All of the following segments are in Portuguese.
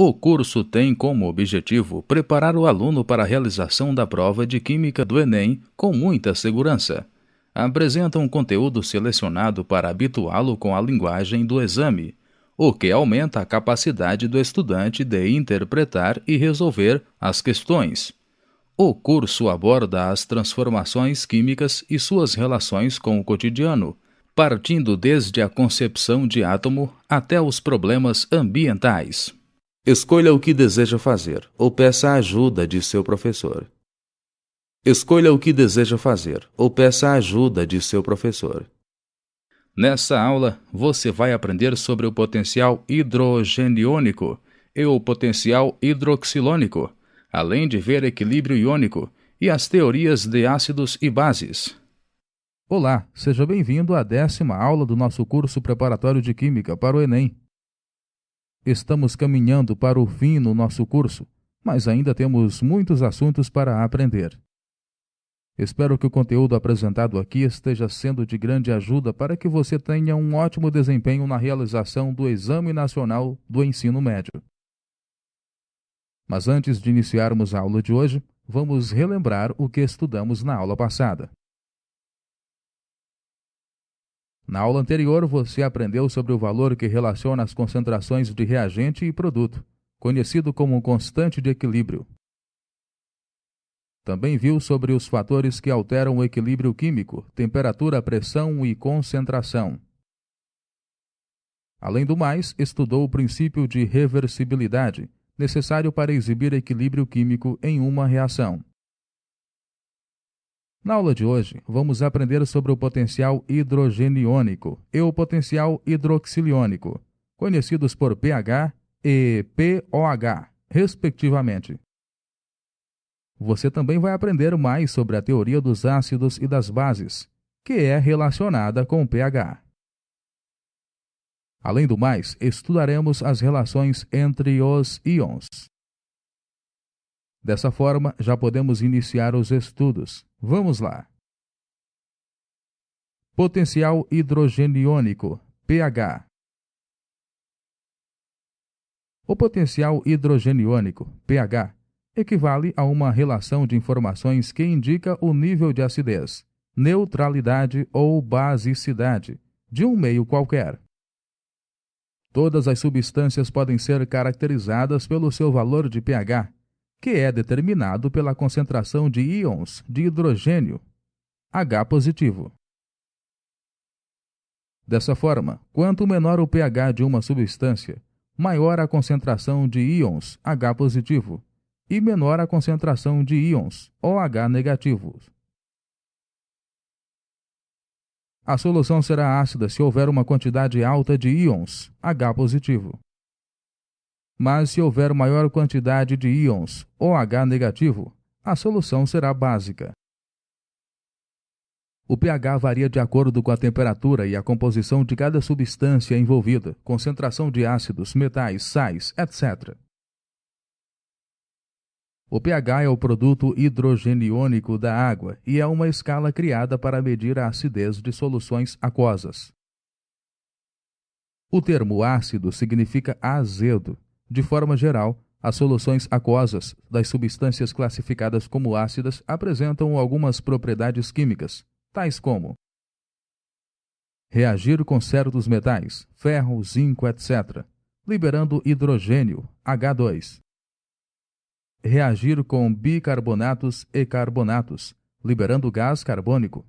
O curso tem como objetivo preparar o aluno para a realização da prova de Química do Enem com muita segurança. Apresenta um conteúdo selecionado para habituá-lo com a linguagem do exame, o que aumenta a capacidade do estudante de interpretar e resolver as questões. O curso aborda as transformações químicas e suas relações com o cotidiano, partindo desde a concepção de átomo até os problemas ambientais. Escolha o que deseja fazer ou peça a ajuda de seu professor. Escolha o que deseja fazer ou peça a ajuda de seu professor. Nessa aula, você vai aprender sobre o potencial hidrogeniônico e o potencial hidroxilônico, além de ver equilíbrio iônico e as teorias de ácidos e bases. Olá, seja bem-vindo à 10ª aula do nosso curso preparatório de Química para o Enem. Estamos caminhando para o fim no nosso curso, mas ainda temos muitos assuntos para aprender. Espero que o conteúdo apresentado aqui esteja sendo de grande ajuda para que você tenha um ótimo desempenho na realização do Exame Nacional do Ensino Médio. Mas antes de iniciarmos a aula de hoje, vamos relembrar o que estudamos na aula passada. Na aula anterior, você aprendeu sobre o valor que relaciona as concentrações de reagente e produto, conhecido como constante de equilíbrio. Também viu sobre os fatores que alteram o equilíbrio químico, temperatura, pressão e concentração. Além do mais, estudou o princípio de reversibilidade, necessário para exibir equilíbrio químico em uma reação. Na aula de hoje, vamos aprender sobre o potencial hidrogeniônico e o potencial hidroxiliônico, conhecidos por pH e pOH, respectivamente. Você também vai aprender mais sobre a teoria dos ácidos e das bases, que é relacionada com pH. Além do mais, estudaremos as relações entre os íons. Dessa forma, já podemos iniciar os estudos. Vamos lá! Potencial hidrogeniônico, pH. O potencial hidrogeniônico, pH, equivale a uma relação de informações que indica o nível de acidez, neutralidade ou basicidade de um meio qualquer. Todas as substâncias podem ser caracterizadas pelo seu valor de pH, que é determinado pela concentração de íons de hidrogênio, H positivo. Dessa forma, quanto menor o pH de uma substância, maior a concentração de íons H positivo e menor a concentração de íons OH negativos. A solução será ácida se houver uma quantidade alta de íons H positivo. Mas se houver maior quantidade de íons OH negativo, a solução será básica. O pH varia de acordo com a temperatura e a composição de cada substância envolvida, concentração de ácidos, metais, sais, etc. O pH é o produto hidrogeniônico da água e é uma escala criada para medir a acidez de soluções aquosas. O termo ácido significa azedo. De forma geral, as soluções aquosas das substâncias classificadas como ácidas apresentam algumas propriedades químicas, tais como reagir com certos metais, ferro, zinco, etc., liberando hidrogênio, H2. Reagir com bicarbonatos e carbonatos, liberando gás carbônico.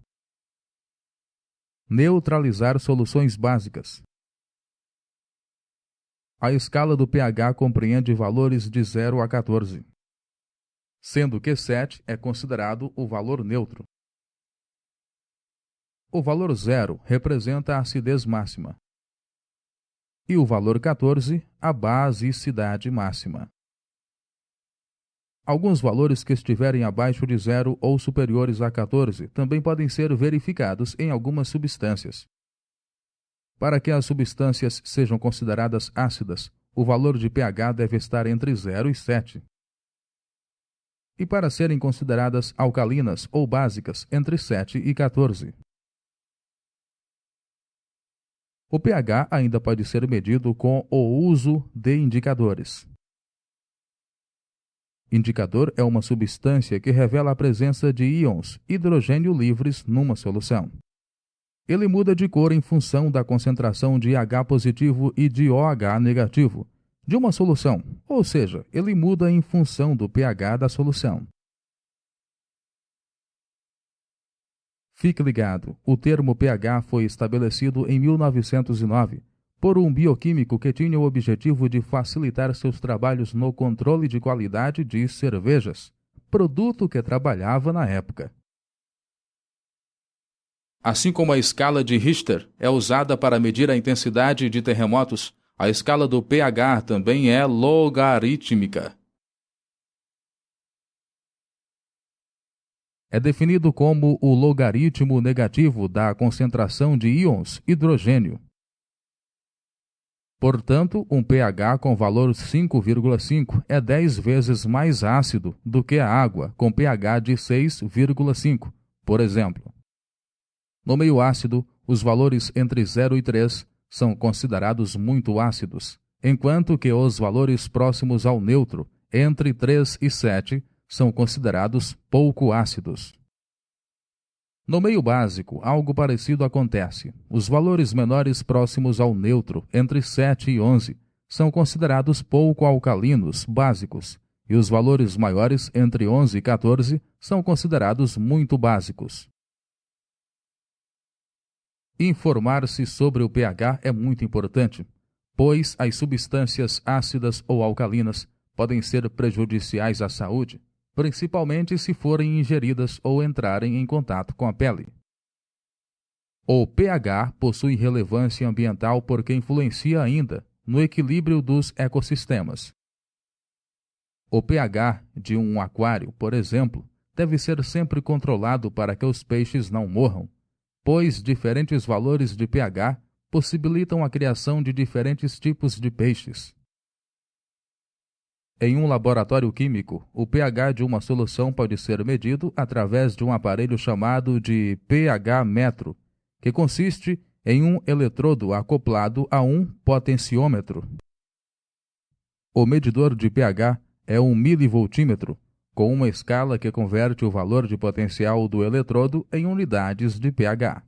Neutralizar soluções básicas. A escala do pH compreende valores de 0 a 14, sendo que 7 é considerado o valor neutro. O valor 0 representa a acidez máxima e o valor 14, a basicidade máxima. Alguns valores que estiverem abaixo de 0 ou superiores a 14 também podem ser verificados em algumas substâncias. Para que as substâncias sejam consideradas ácidas, o valor de pH deve estar entre 0 e 7. E para serem consideradas alcalinas ou básicas, entre 7 e 14. O pH ainda pode ser medido com o uso de indicadores. Indicador é uma substância que revela a presença de íons hidrogênio livres numa solução. Ele muda de cor em função da concentração de H positivo e de OH negativo de uma solução, ou seja, ele muda em função do pH da solução. Fique ligado, o termo pH foi estabelecido em 1909 por um bioquímico que tinha o objetivo de facilitar seus trabalhos no controle de qualidade de cervejas, produto que trabalhava na época. Assim como a escala de Richter é usada para medir a intensidade de terremotos, a escala do pH também é logarítmica. É definido como o logaritmo negativo da concentração de íons hidrogênio. Portanto, um pH com valor 5,5 é 10 vezes mais ácido do que a água com pH de 6,5, por exemplo. No meio ácido, os valores entre 0 e 3 são considerados muito ácidos, enquanto que os valores próximos ao neutro, entre 3 e 7, são considerados pouco ácidos. No meio básico, algo parecido acontece. Os valores menores próximos ao neutro, entre 7 e 11, são considerados pouco alcalinos básicos, e os valores maiores, entre 11 e 14, são considerados muito básicos. Informar-se sobre o pH é muito importante, pois as substâncias ácidas ou alcalinas podem ser prejudiciais à saúde, principalmente se forem ingeridas ou entrarem em contato com a pele. O pH possui relevância ambiental porque influencia ainda no equilíbrio dos ecossistemas. O pH de um aquário, por exemplo, deve ser sempre controlado para que os peixes não morram, pois diferentes valores de pH possibilitam a criação de diferentes tipos de peixes. Em um laboratório químico, o pH de uma solução pode ser medido através de um aparelho chamado de pH-metro, que consiste em um eletrodo acoplado a um potenciômetro. O medidor de pH é um milivoltímetro, com uma escala que converte o valor de potencial do eletrodo em unidades de pH.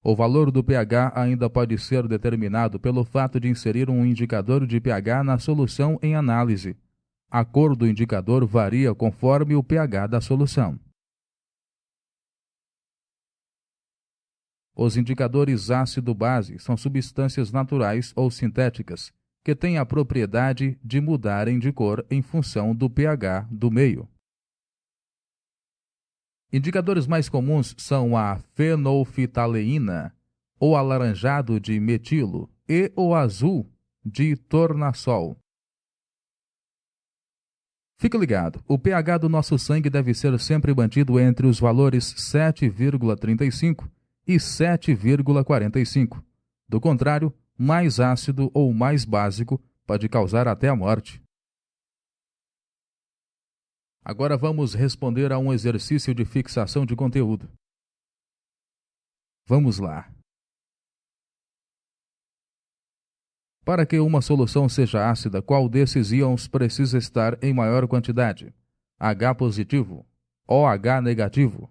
O valor do pH ainda pode ser determinado pelo fato de inserir um indicador de pH na solução em análise. A cor do indicador varia conforme o pH da solução. Os indicadores ácido-base são substâncias naturais ou sintéticas, que têm a propriedade de mudarem de cor em função do pH do meio. Indicadores mais comuns são a fenolftaleína, o alaranjado de metilo e o azul de tornassol. Fique ligado, o pH do nosso sangue deve ser sempre mantido entre os valores 7,35 e 7,45. Do contrário, mais ácido ou mais básico pode causar até a morte. Agora vamos responder a um exercício de fixação de conteúdo. Vamos lá. Para que uma solução seja ácida, qual desses íons precisa estar em maior quantidade? H positivo, OH negativo?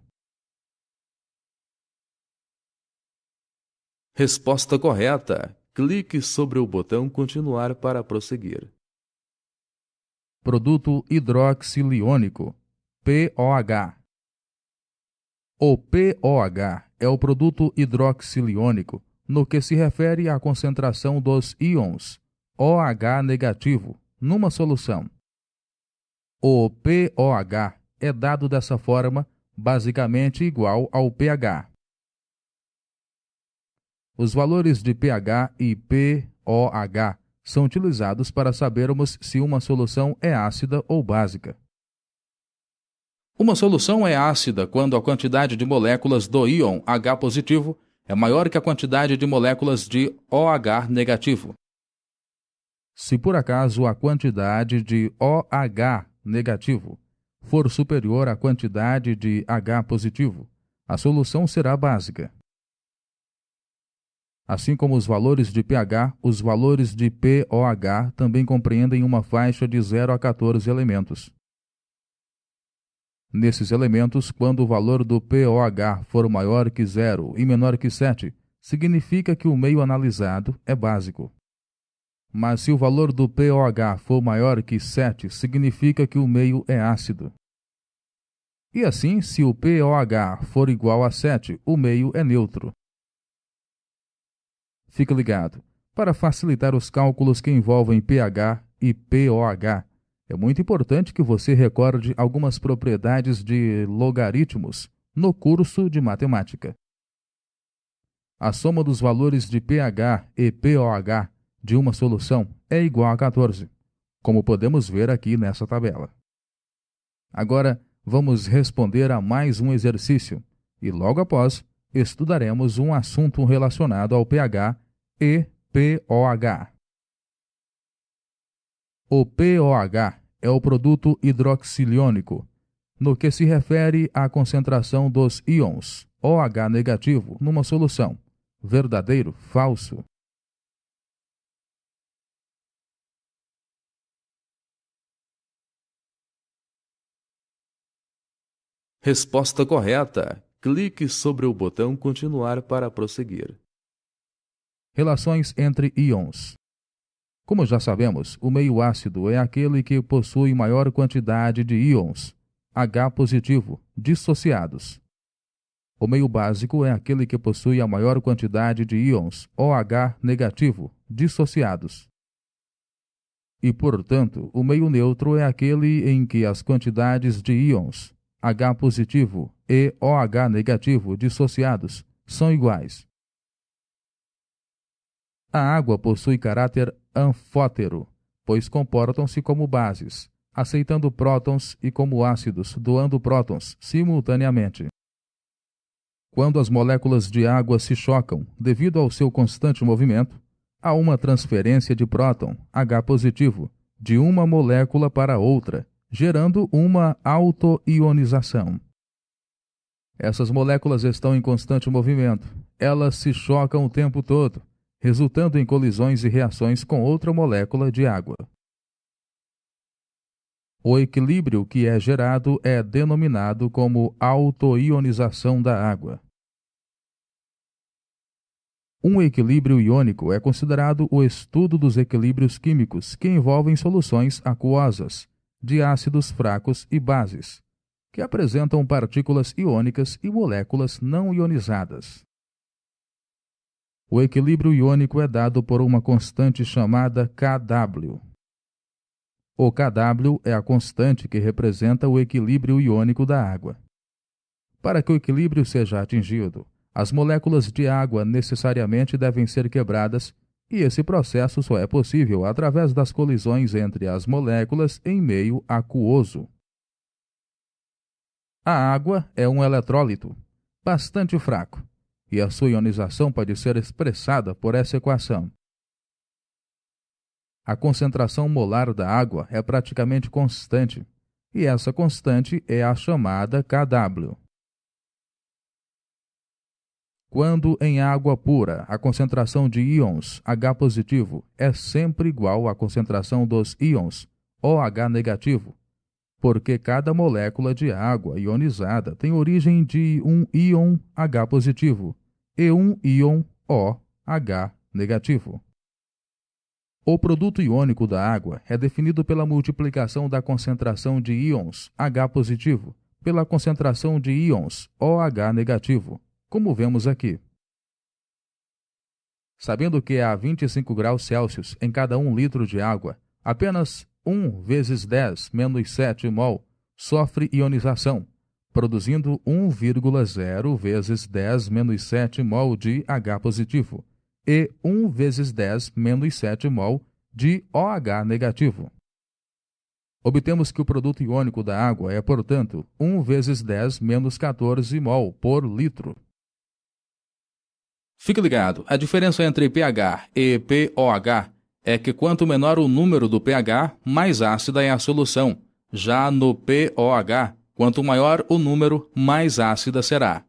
Resposta correta. Clique sobre o botão continuar para prosseguir. Produto hidroxiliônico, POH. O POH é o produto hidroxiliônico no que se refere à concentração dos íons OH negativo numa solução. O POH é dado dessa forma, basicamente igual ao pH. Os valores de pH e POH são utilizados para sabermos se uma solução é ácida ou básica. Uma solução é ácida quando a quantidade de moléculas do íon H positivo é maior que a quantidade de moléculas de OH negativo. Se por acaso a quantidade de OH negativo for superior à quantidade de H positivo, a solução será básica. Assim como os valores de pH, os valores de pOH também compreendem uma faixa de 0 a 14 elementos. Nesses elementos, quando o valor do pOH for maior que 0 e menor que 7, significa que o meio analisado é básico. Mas se o valor do pOH for maior que 7, significa que o meio é ácido. E assim, se o pOH for igual a 7, o meio é neutro. Fique ligado. Para facilitar os cálculos que envolvem pH e pOH, é muito importante que você recorde algumas propriedades de logaritmos no curso de matemática. A soma dos valores de pH e pOH de uma solução é igual a 14, como podemos ver aqui nessa tabela. Agora, vamos responder a mais um exercício e logo após estudaremos um assunto relacionado ao pH e pOH. O pOH é o produto hidroxiliônico, no que se refere à concentração dos íons OH negativo numa solução. Verdadeiro, falso? Resposta correta. Clique sobre o botão Continuar para prosseguir. Relações entre íons. Como já sabemos, o meio ácido é aquele que possui maior quantidade de íons H positivo dissociados. O meio básico é aquele que possui a maior quantidade de íons OH negativo dissociados. E, portanto, o meio neutro é aquele em que as quantidades de íons H positivo e OH negativo dissociados são iguais. A água possui caráter anfótero, pois comportam-se como bases, aceitando prótons, e como ácidos, doando prótons simultaneamente. Quando as moléculas de água se chocam devido ao seu constante movimento, há uma transferência de próton H positivo de uma molécula para outra, gerando uma autoionização. Essas moléculas estão em constante movimento. Elas se chocam o tempo todo, resultando em colisões e reações com outra molécula de água. O equilíbrio que é gerado é denominado como autoionização da água. Um equilíbrio iônico é considerado o estudo dos equilíbrios químicos que envolvem soluções aquosas, de ácidos fracos e bases, que apresentam partículas iônicas e moléculas não ionizadas. O equilíbrio iônico é dado por uma constante chamada Kw. O Kw é a constante que representa o equilíbrio iônico da água. Para que o equilíbrio seja atingido, as moléculas de água necessariamente devem ser quebradas, e esse processo só é possível através das colisões entre as moléculas em meio aquoso. A água é um eletrólito bastante fraco, e a sua ionização pode ser expressada por essa equação. A concentração molar da água é praticamente constante, e essa constante é a chamada Kw. Quando em água pura a concentração de íons H positivo é sempre igual à concentração dos íons OH negativo, porque cada molécula de água ionizada tem origem de um íon H positivo e um íon OH negativo. O produto iônico da água é definido pela multiplicação da concentração de íons H positivo pela concentração de íons OH negativo, como vemos aqui. Sabendo que há 25 graus Celsius em cada 1 litro de água, apenas 1 vezes 10 menos 7 mol sofre ionização, produzindo 1,0 vezes 10 menos 7 mol de H positivo e 1 vezes 10 menos 7 mol de OH negativo. Obtemos que o produto iônico da água é, portanto, 1 vezes 10 menos 14 mol por litro. Fique ligado, a diferença entre pH e pOH é que quanto menor o número do pH, mais ácida é a solução. Já no pOH, quanto maior o número, mais ácida será.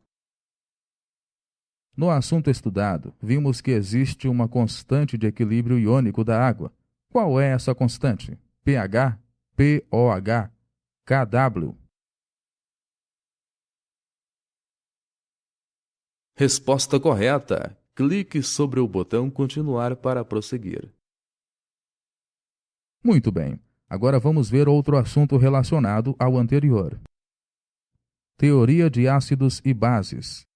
No assunto estudado, vimos que existe uma constante de equilíbrio iônico da água. Qual é essa constante? pH, pOH, kW. Resposta correta. Clique sobre o botão continuar para prosseguir. Muito bem. Agora vamos ver outro assunto relacionado ao anterior. Teoria de ácidos e bases.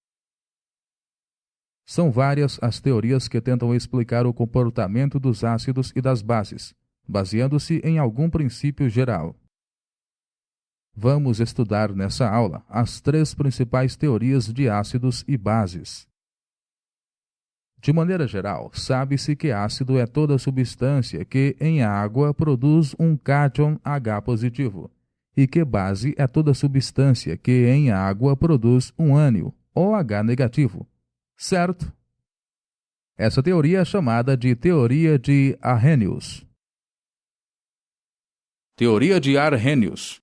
São várias as teorias que tentam explicar o comportamento dos ácidos e das bases, baseando-se em algum princípio geral. Vamos estudar nessa aula as 3 principais teorias de ácidos e bases. De maneira geral, sabe-se que ácido é toda substância que, em água, produz um cátion H positivo, e que base é toda substância que, em água, produz um ânion OH negativo. Certo? Essa teoria é chamada de teoria de Arrhenius. Teoria de Arrhenius.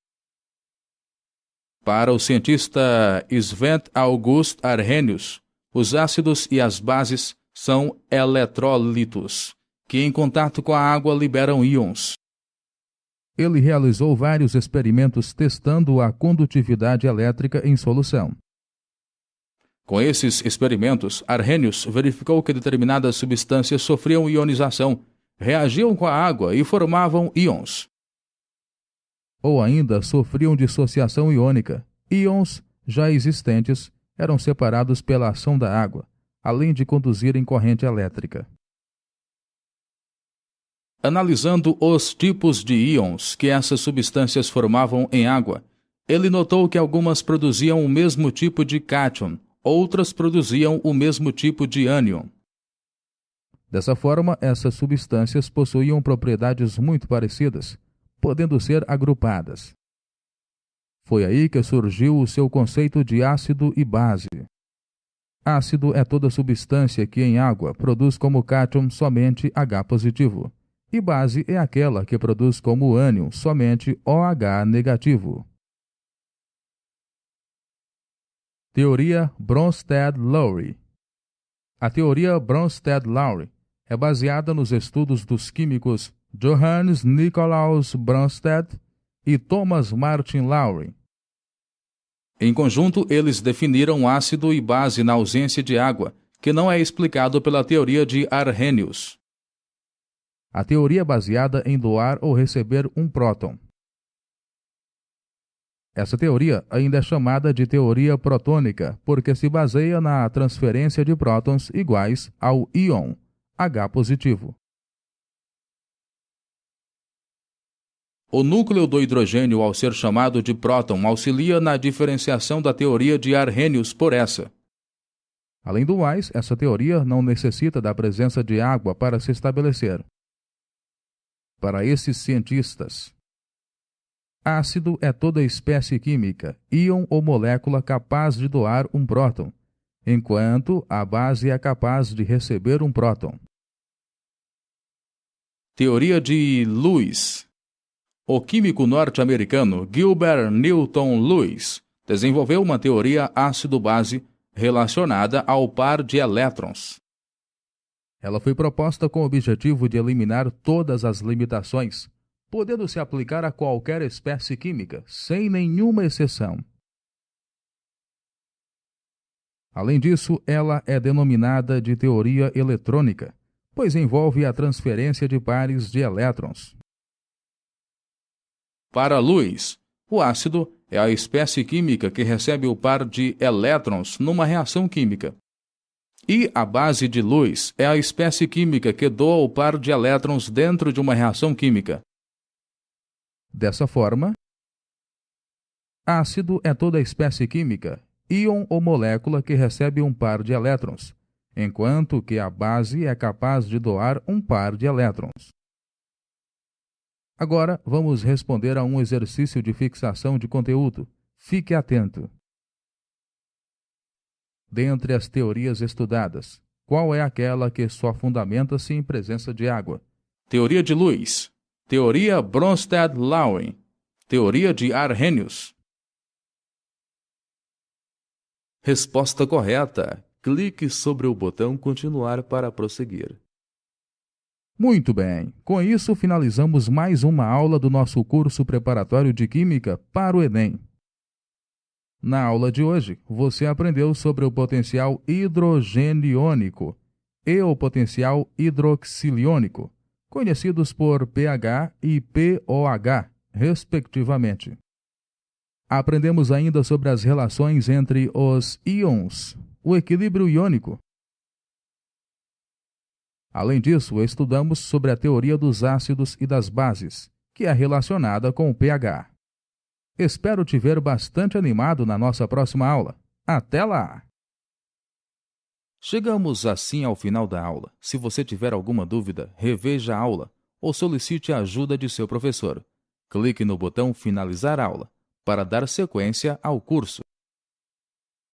Para o cientista Sven August Arrhenius, os ácidos e as bases são eletrólitos, que em contato com a água liberam íons. Ele realizou vários experimentos testando a condutividade elétrica em solução. Com esses experimentos, Arrhenius verificou que determinadas substâncias sofriam ionização, reagiam com a água e formavam íons. Ou ainda sofriam dissociação iônica. Íons já existentes eram separados pela ação da água, além de conduzirem corrente elétrica. Analisando os tipos de íons que essas substâncias formavam em água, ele notou que algumas produziam o mesmo tipo de cátion, outras produziam o mesmo tipo de ânion. Dessa forma, essas substâncias possuíam propriedades muito parecidas, podendo ser agrupadas. Foi aí que surgiu o seu conceito de ácido e base. Ácido é toda substância que em água produz como cátion somente H positivo, e base é aquela que produz como ânion somente OH negativo. Teoria Bronsted-Lowry. A teoria Bronsted-Lowry é baseada nos estudos dos químicos Johannes Nicolaus Bronsted e Thomas Martin Lowry. Em conjunto, eles definiram ácido e base na ausência de água, que não é explicado pela teoria de Arrhenius. A teoria é baseada em doar ou receber um próton. Essa teoria ainda é chamada de teoria protônica, porque se baseia na transferência de prótons iguais ao íon H positivo. O núcleo do hidrogênio, ao ser chamado de próton, auxilia na diferenciação da teoria de Arrhenius por essa. Além do mais, essa teoria não necessita da presença de água para se estabelecer. Para esses cientistas, ácido é toda espécie química, íon ou molécula capaz de doar um próton, enquanto a base é capaz de receber um próton. Teoria de Lewis. O químico norte-americano Gilbert Newton Lewis desenvolveu uma teoria ácido-base relacionada ao par de elétrons. Ela foi proposta com o objetivo de eliminar todas as limitações, podendo se aplicar a qualquer espécie química, sem nenhuma exceção. Além disso, ela é denominada de teoria eletrônica, pois envolve a transferência de pares de elétrons. Para Lewis, o ácido é a espécie química que recebe o par de elétrons numa reação química. E a base de Lewis é a espécie química que doa o par de elétrons dentro de uma reação química. Dessa forma, ácido é toda espécie química, íon ou molécula que recebe um par de elétrons, enquanto que a base é capaz de doar um par de elétrons. Agora, vamos responder a um exercício de fixação de conteúdo. Fique atento. Dentre as teorias estudadas, qual é aquela que só fundamenta-se em presença de água? Teoria de Lewis. Teoria Bronsted-Lowry. Teoria de Arrhenius. Resposta correta. Clique sobre o botão Continuar para prosseguir. Muito bem, com isso finalizamos mais uma aula do nosso curso preparatório de Química para o Enem. Na aula de hoje, você aprendeu sobre o potencial hidrogeniônico e o potencial hidroxiliônico, conhecidos por pH e pOH, respectivamente. Aprendemos ainda sobre as relações entre os íons, o equilíbrio iônico. Além disso, estudamos sobre a teoria dos ácidos e das bases, que é relacionada com o pH. Espero te ver bastante animado na nossa próxima aula. Até lá! Chegamos assim ao final da aula. Se você tiver alguma dúvida, reveja a aula ou solicite a ajuda de seu professor. Clique no botão Finalizar aula para dar sequência ao curso.